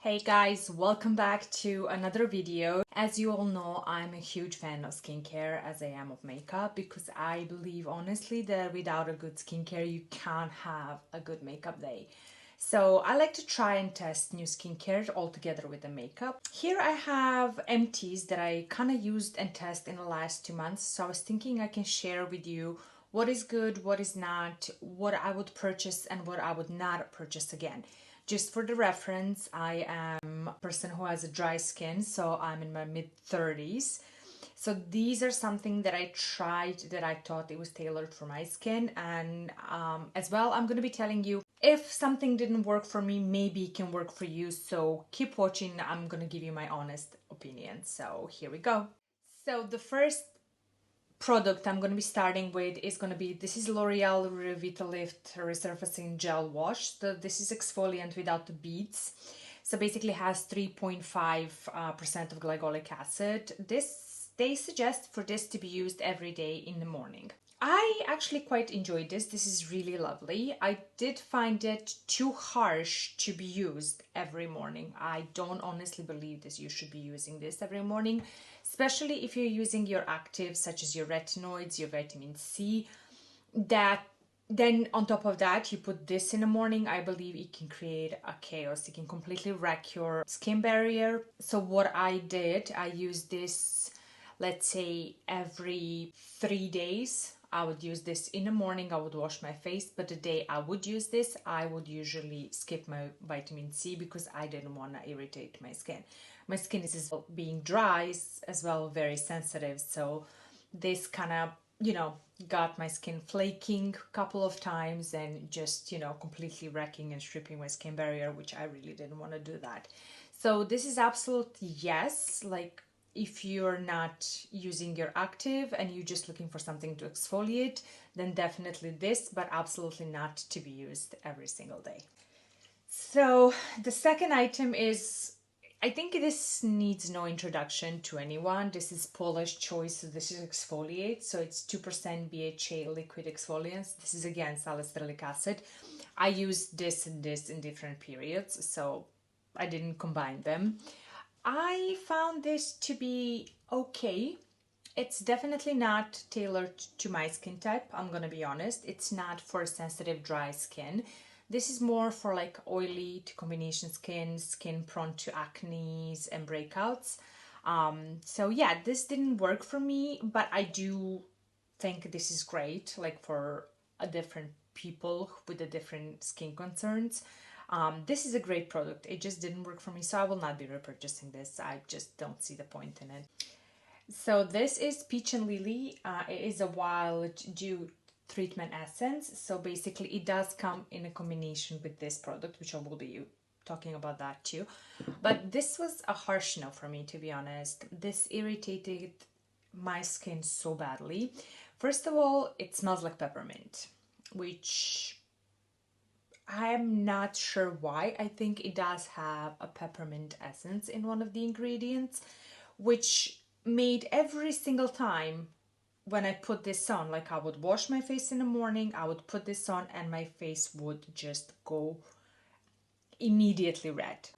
Hey guys, welcome back to another video. As you all know, I'm a huge fan of skincare as I am of makeup because I believe honestly that without a good skincare you can't have a good makeup day. So I like to try and test new skincare all together with the makeup. Here I have Empties that I kind of used and tested in the last 2 months. So I was thinking I can share with you what is good, what is not, what I would purchase and what I would not purchase again. Just for the reference, I am a person who has a dry skin, so I'm in my mid-30s. So these are something that I tried that I thought it was tailored for my skin. And as well, I'm going to be telling you if something didn't work for me, maybe it can work for you. So keep watching. I'm going to give you my honest opinion. So here we go. So the first product I'm going to be starting with is going to be, this is L'Oreal Revitalift Resurfacing Gel Wash. So this is exfoliant without the beads. So basically has 3.5% of glycolic acid. They suggest for this to be used every day in the morning. I actually quite enjoyed this. This is really lovely. I did find it too harsh to be used every morning. I don't honestly believe that you should be using this every morning, especially if you're using your actives such as your retinoids, your vitamin C. Then on top of that, you put this in the morning, I believe it can create a chaos. It can completely wreck your skin barrier. So what I did, I used this, let's say every 3 days. I would use this in the morning, I would wash my face, but the day I would use this, I would usually skip my vitamin C because I didn't want to irritate my skin. My skin is as well, being dry, as well very sensitive, so this kind of, got my skin flaking a couple of times and just, completely wrecking and stripping my skin barrier, which I really didn't want to do that. So this is absolutely yes, like if you're not using your active and you're just looking for something to exfoliate, then definitely this, but absolutely not to be used every single day. So the second item is, I think this needs no introduction to anyone. This is Paula's Choice. So this is exfoliate. So it's 2% BHA liquid exfoliants. This is again salicylic acid. I use this and this in different periods, so I didn't combine them. I found this to be okay. It's definitely not tailored to my skin type, I'm gonna be honest. It's not for sensitive dry skin. This is more for like oily to combination skin prone to acne and breakouts. So yeah, this didn't work for me, but I do think this is great, like for a different people with the different skin concerns. This is a great product. It just didn't work for me, so I will not be repurchasing this. I just don't see the point in it. So this is Peach and Lily. It is a wild dew treatment essence. So basically it does come in a combination with this product, which I will be talking about that too. But this was a harsh no for me, to be honest. This irritated my skin so badly. First of all, it smells like peppermint, which I'm not sure why. I think it does have a peppermint essence in one of the ingredients, which made every single time when I put this on, like I would wash my face in the morning, I would put this on and my face would just go immediately red.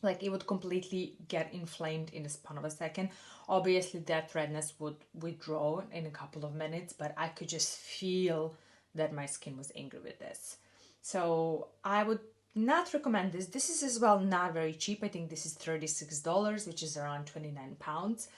Like it would completely get inflamed in the span of a second. Obviously that redness would withdraw in a couple of minutes, but I could just feel that my skin was angry with this. So I would not recommend this. This is as well not very cheap. I think this is $36, which is around 29 pounds.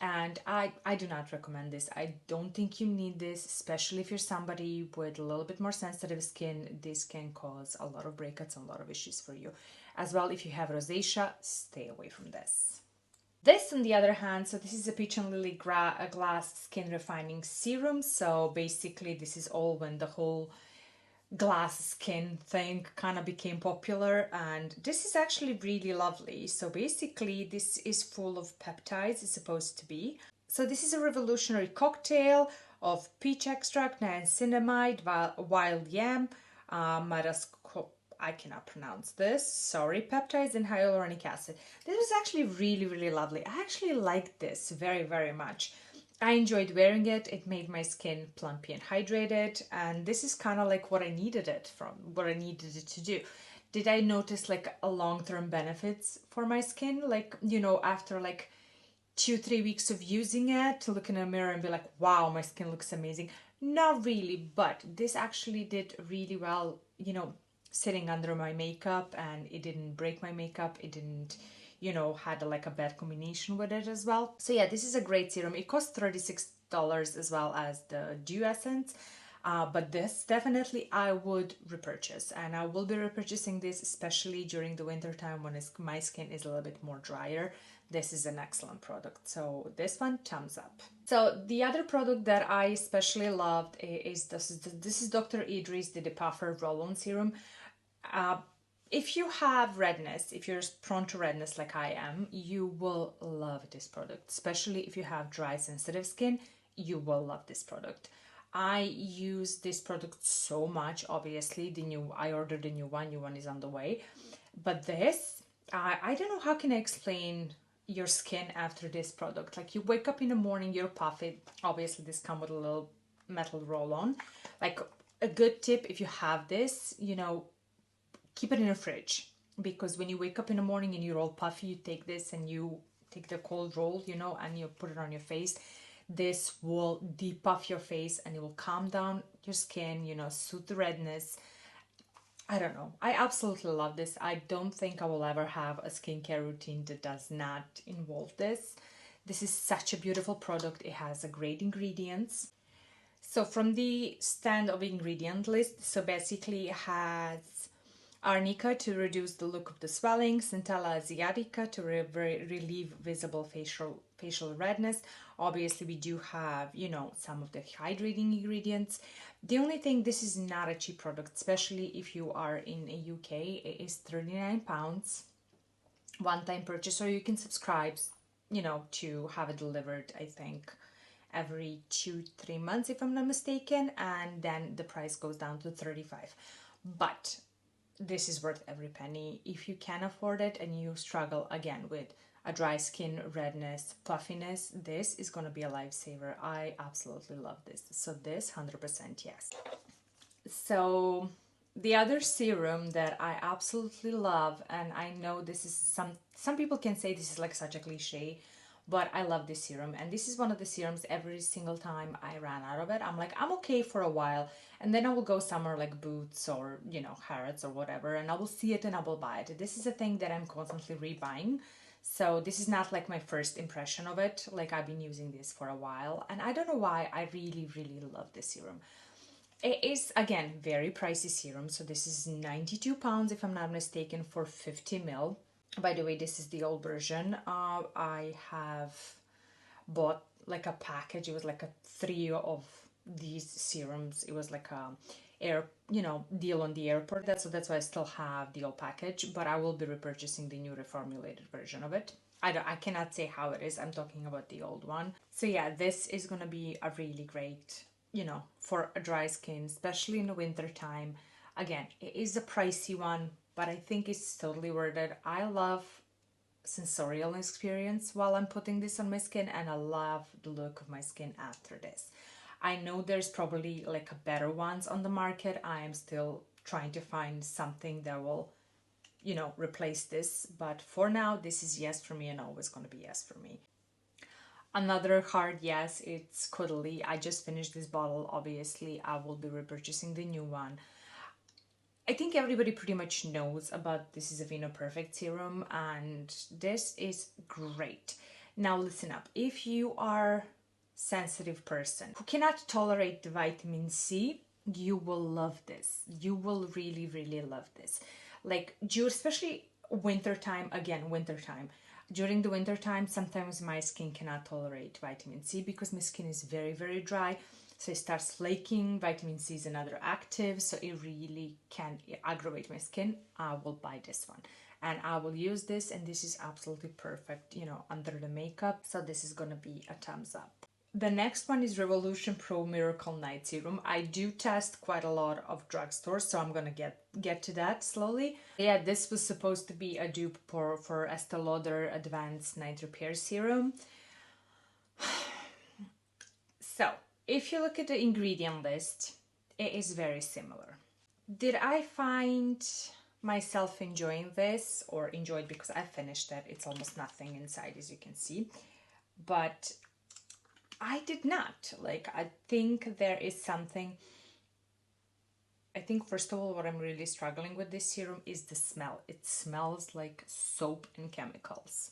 And I do not recommend this. I don't think you need this, especially if you're somebody with a little bit more sensitive skin. This can cause a lot of breakouts and a lot of issues for you. As well, if you have rosacea, stay away from this. This, on the other hand, so this is a Peach and Lily Glass Skin Refining Serum. So basically, this is all when the whole glass skin thing kind of became popular, and this is actually really lovely. So basically this is full of peptides, it's supposed to be. So this is a revolutionary cocktail of peach extract, niacinamide, wild yam, I cannot pronounce this, sorry, peptides and hyaluronic acid. This was actually really, really lovely. I actually liked this very, very much. I enjoyed wearing it. It made my skin plumpy and hydrated, and this is kind of like what I needed it to do. did I notice like a long-term benefits for my skin? Like, you know, after like 2-3 weeks of using it, to look in a mirror and be like, wow, my skin looks amazing. Not really, but this actually did really well, you know, sitting under my makeup, and it didn't break my makeup. It didn't, you know, had like a bad combination with it as well. So yeah, this is a great serum. It costs $36 as well as the Dew Essence. But this definitely I would repurchase, and I will be repurchasing this especially during the winter time when my skin is a little bit more drier. This is an excellent product. So this one, thumbs up. So the other product that I especially loved is this is Dr. Idriss, the Depuffer Roll-On Serum. If you have redness, if you're prone to redness like I am, you will love this product. Especially if you have dry, sensitive skin, you will love this product. I use this product so much. Obviously, I ordered the new one is on the way. But this, I don't know how can I explain your skin after this product. Like, you wake up in the morning, you're puffy. Obviously, this comes with a little metal roll-on. Like, a good tip, if you have this, you know, keep it in the fridge, because when you wake up in the morning and you're all puffy, you take this and you take the cold roll, you know, and you put it on your face. This will depuff your face and it will calm down your skin, you know, soothe the redness. I don't know. I absolutely love this. I don't think I will ever have a skincare routine that does not involve this. This is such a beautiful product. It has a great ingredients. So from the stand of ingredient list, so basically it has arnica to reduce the look of the swelling, centella asiatica to relieve visible facial redness. Obviously, we do have, you know, some of the hydrating ingredients. The only thing, this is not a cheap product, especially if you are in a UK. It is £39, one-time purchase, or you can subscribe, you know, to have it delivered, I think, every 2-3 months, if I'm not mistaken, and then the price goes down to $35. But this is worth every penny. If you can afford it and you struggle again with a dry skin, redness, puffiness, this is going to be a lifesaver. I absolutely love this. So this, 100% yes. So the other serum that I absolutely love, and I know this is some people can say this is like such a cliche, but I love this serum, and this is one of the serums every single time I ran out of it, I'm like, I'm okay for a while, and then I will go somewhere like Boots or, you know, Harrods or whatever, and I will see it and I will buy it. This is a thing that I'm constantly rebuying. So this is not like my first impression of it. Like, I've been using this for a while, and I don't know why, I really, really love this serum. It is, again, very pricey serum. So this is £92, if I'm not mistaken, for 50 ml. By the way, this is the old version. I have bought like a package. It was like a 3 of these serums. It was like a deal on the airport. So that's why I still have the old package, but I will be repurchasing the new reformulated version of it. I cannot say how it is. I'm talking about the old one. So yeah, this is gonna be a really great, you know, for a dry skin, especially in the winter time. Again, it is a pricey one, but I think it's totally worth it. I love sensorial experience while I'm putting this on my skin, and I love the look of my skin after this. I know there's probably like a better ones on the market. I am still trying to find something that will, you know, replace this, but for now this is yes for me, and always going to be yes for me. Another hard yes, it's Caudalie. I just finished this bottle. Obviously I will be repurchasing the new one. I think everybody pretty much knows about this is a Vinoperfect serum, and this is great. Now listen up, if you are sensitive person who cannot tolerate the vitamin C, you will love this. You will really, really love this. Like, especially wintertime, again, wintertime. During the wintertime, sometimes my skin cannot tolerate vitamin C because my skin is very, very dry. So it starts flaking. Vitamin C is another active, so it really can aggravate my skin. I will buy this one, and I will use this, and this is absolutely perfect, you know, under the makeup. So this is gonna be a thumbs up. The next one is Revolution Pro Miracle Night Serum. I do test quite a lot of drugstores, so I'm gonna get to that slowly. Yeah, this was supposed to be a dupe for Estee Lauder Advanced Night Repair Serum. So, if you look at the ingredient list, it is very similar. Did I find myself enjoying this, or enjoyed because I finished it. It's almost nothing inside, as you can see, but I did not. Like, I think there is something. I think first of all, what I'm really struggling with this serum is the smell. It smells like soap and chemicals,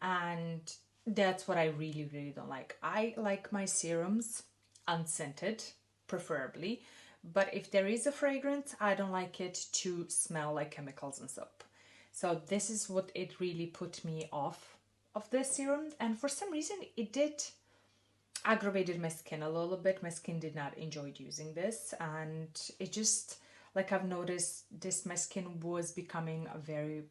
and that's what I really, really don't like. I like my serums unscented, preferably, but if there is a fragrance, I don't like it to smell like chemicals and soap. So this is what it really put me off of this serum, and for some reason it did aggravated my skin a little bit. My skin did not enjoy using this, and it just, like, I've noticed this, my skin was becoming very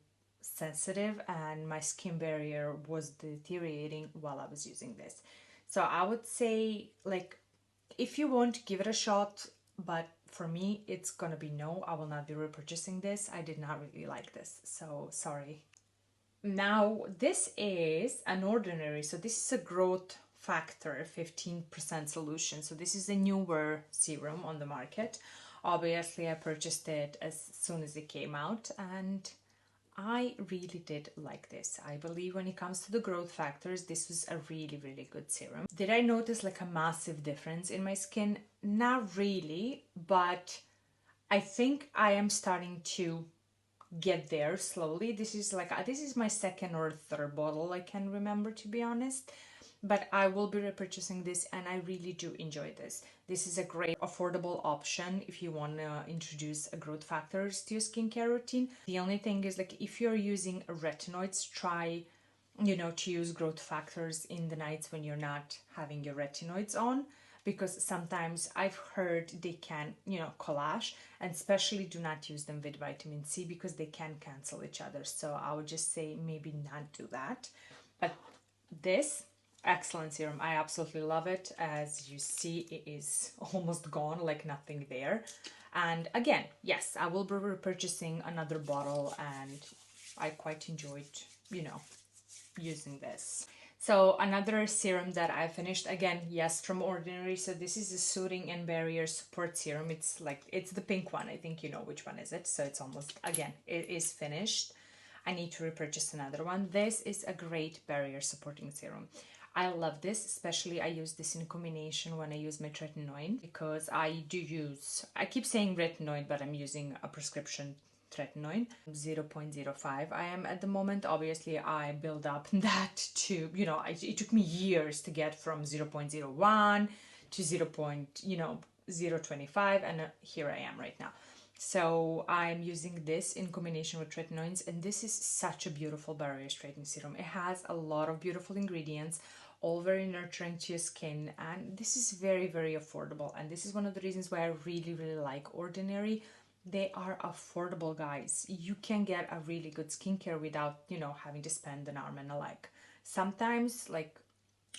sensitive and my skin barrier was deteriorating while I was using this. So I would say, like, if you want, give it a shot, but for me it's gonna be no. I will not be repurchasing this. I did not really like this, so sorry. Now this is an Ordinary, so this is a growth factor 15% solution. So this is a newer serum on the market. Obviously I purchased it as soon as it came out, and I really did like this. I believe when it comes to the growth factors, this was a really, really good serum. Did I notice like a massive difference in my skin? Not really, but I think I am starting to get there slowly. This is my second or third bottle, I can remember, to be honest, but I will be repurchasing this, and I really do enjoy this. This is a great affordable option if you want to introduce a growth factors to your skincare routine. The only thing is, like, if you're using retinoids, try to use growth factors in the nights when you're not having your retinoids on, because sometimes I've heard they can, collage, and especially do not use them with vitamin C because they can cancel each other. So I would just say maybe not do that. But this, excellent serum. I absolutely love it. As you see, it is almost gone, like nothing there. And again, yes, I will be repurchasing another bottle, and I quite enjoyed, using this. So another serum that I finished, again, yes, from Ordinary. So this is a soothing and barrier support serum. It's the pink one. I think you know which one is it. So it's almost, again, it is finished. I need to repurchase another one. This is a great barrier supporting serum. I love this, especially I use this in combination when I use my tretinoin, because I keep saying retinoid, but I'm using a prescription tretinoin 0.05 I am at the moment. Obviously I build up that to, it took me years to get from 0.01 to 0.025, and here I am right now. So I'm using this in combination with tretinoins, and this is such a beautiful barrier straightening serum. It has a lot of beautiful ingredients, all very nurturing to your skin, and this is very, very affordable. And this is one of the reasons why I really, really like Ordinary. They are affordable, guys. You can get a really good skincare without, having to spend an arm and a leg. Sometimes, like,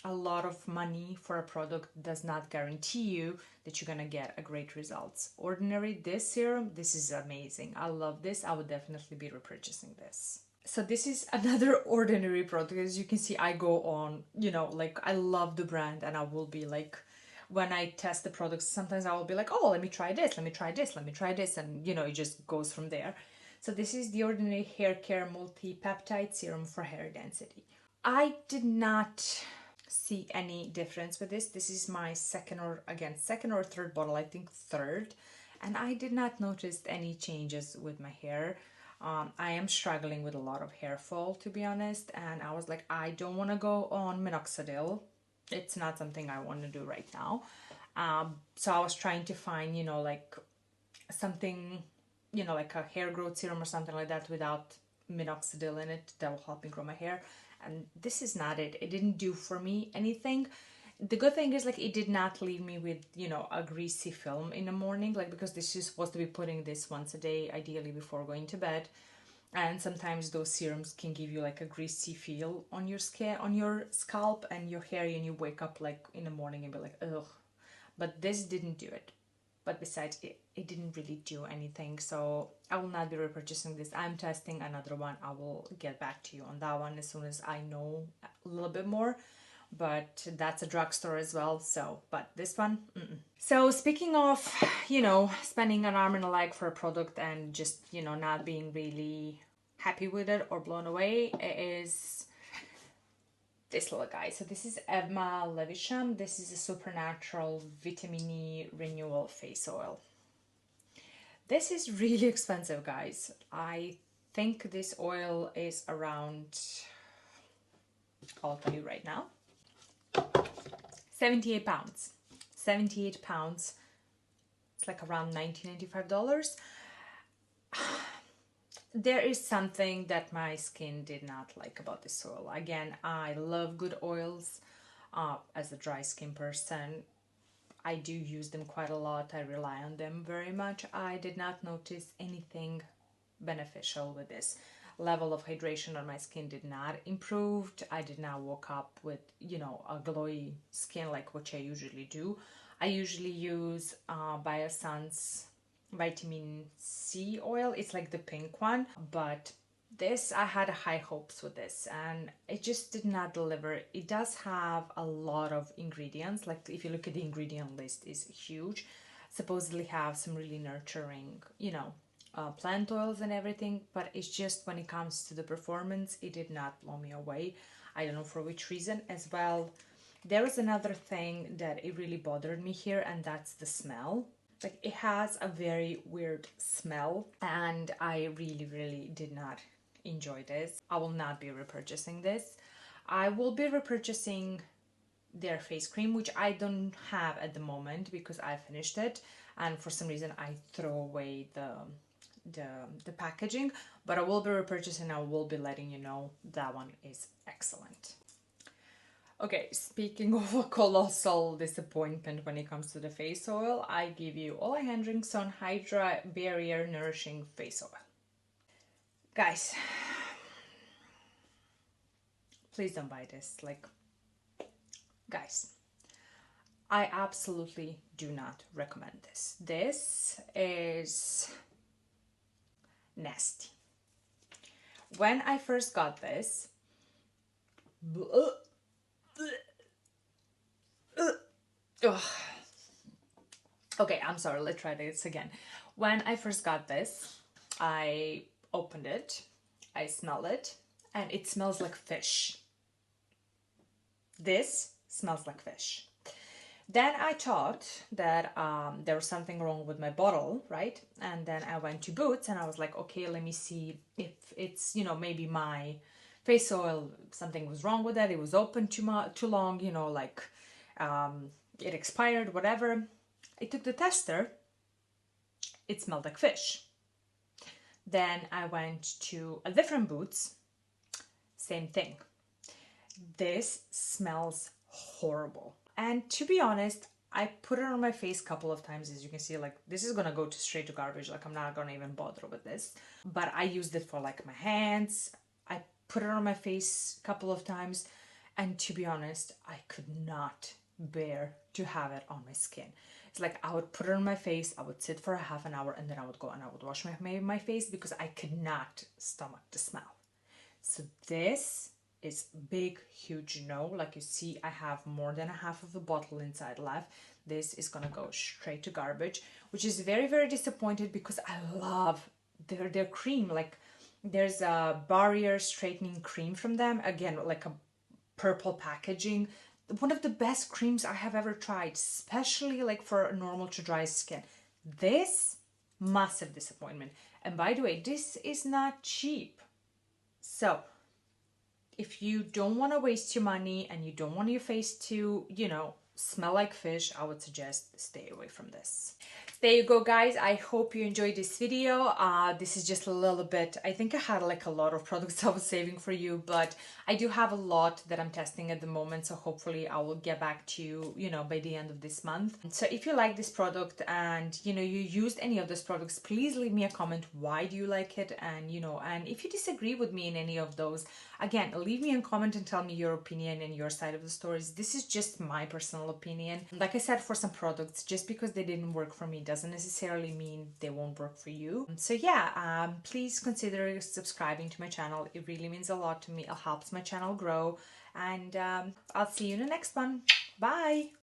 a lot of money for a product does not guarantee you that you're gonna get a great results. Ordinary, this serum, this is amazing. I love this. I would definitely be repurchasing this. So this is another Ordinary product. As you can see, I go on, I love the brand, and I will be like, when I test the products, sometimes I will be like, oh, let me try this, let me try this, let me try this, and it just goes from there. So this is the Ordinary Hair Care Multi-Peptide Serum for Hair Density. I did not see any difference with this. This is my second or third bottle, I think third, and I did not notice any changes with my hair. I am struggling with a lot of hair fall, to be honest, and I was like, I don't want to go on minoxidil. It's not something I want to do right now. So I was trying to find, something, like a hair growth serum or something like that without minoxidil in it that will help me grow my hair. And this is not it. It didn't do for me anything. The good thing is, like, it did not leave me with, a greasy film in the morning, like, because this is supposed to be putting this once a day, ideally before going to bed. And sometimes those serums can give you like a greasy feel on your skin, on your scalp and your hair, and you wake up like in the morning and be like, ugh. But this didn't do it. But besides, it didn't really do anything. So I will not be repurchasing this. I'm testing another one. I will get back to you on that one as soon as I know a little bit more but that's a drugstore as well. So, but this one, So speaking of, you know, spending an arm and a leg for a product and just, you know, not being really happy with it or blown away, it is this little guy. So this is Emma Levisham. This is a Supernatural Vitamin E Renewal Face Oil. This is really expensive, guys. I think this oil is around, I'll tell you right now, 78 pounds. 78 pounds. It's like around $95. There is something that my skin did not like about this oil. Again, I love good oils. As a dry skin person, I do use them quite a lot. I rely on them very much. I did not notice anything beneficial with this. Level of hydration on my skin did not improve. I did not wake up with, you know, a glowy skin like what I usually do. I usually use Biossance vitamin C oil. It's like the pink one, but this, I had high hopes with this and it just did not deliver. It does have a lot of ingredients. Like if you look at the ingredient list, is huge. Supposedly have some really nurturing, you know, plant oils and everything, but it's just when it comes to the performance, it did not blow me away. I don't know for which reason as well. There was another thing that it really bothered me here, and that's the smell. Like it has a very weird smell and I really did not enjoy this. I will not be repurchasing this. I will be repurchasing their face cream, which I don't have at the moment because I finished it and for some reason I throw away the packaging, but I will be repurchasing. I will be letting you know. That one is excellent. Okay, speaking of a colossal disappointment when it comes to the face oil, I give you Ola Hendrickson Hydra Barrier Nourishing Face Oil. Guys, please don't buy this. Like, guys, I absolutely do not recommend this. This is nasty. When I first got this, okay, I'm sorry, let's try this again. When I first got this, I opened it, I smelled it, and it smells like fish. This smells like fish. Then I thought that there was something wrong with my bottle, right? And then I went to Boots and I was like, okay, let me see if it's, you know, maybe my face oil, something was wrong with it. It was open too long, you know, like it expired, whatever. I took the tester. It smelled like fish. Then I went to a different Boots. Same thing. This smells horrible. And to be honest, I put it on my face a couple of times. As you can see, like this is gonna go straight to garbage. Like I'm not gonna even bother with this. But I used it for like my hands. I put it on my face a couple of times. And to be honest, I could not bear to have it on my skin. It's like I would put it on my face, I would sit for a half an hour, and then I would go and I would wash my face because I could not stomach the smell. So this is big, huge no. Like you see, I have more than a half of the bottle inside left. This is gonna go straight to garbage, which is very disappointed because I love their cream. Like there's a barrier straightening cream from them. Again, like a purple packaging. One of the best creams I have ever tried, especially like for normal to dry skin. This, massive disappointment. And by the way, this is not cheap. So if you don't want to waste your money and you don't want your face to, you know, smell like fish, I would suggest stay away from this. There you go, guys. I hope you enjoyed this video. This is just a little bit, I think I had like a lot of products I was saving for you, but I do have a lot that I'm testing at the moment, so hopefully I will get back to you, you know, by the end of this month. So if you like this product and, you know, you used any of those products, please leave me a comment. Why do you like it? And, you know, and if you disagree with me in any of those, again, leave me a comment and tell me your opinion and your side of the stories. This is just my personal opinion. Like I said, for some products, just because they didn't work for me doesn't necessarily mean they won't work for you. So yeah, please consider subscribing to my channel. It really means a lot to me. It helps my channel grow. and I'll see you in the next one. Bye.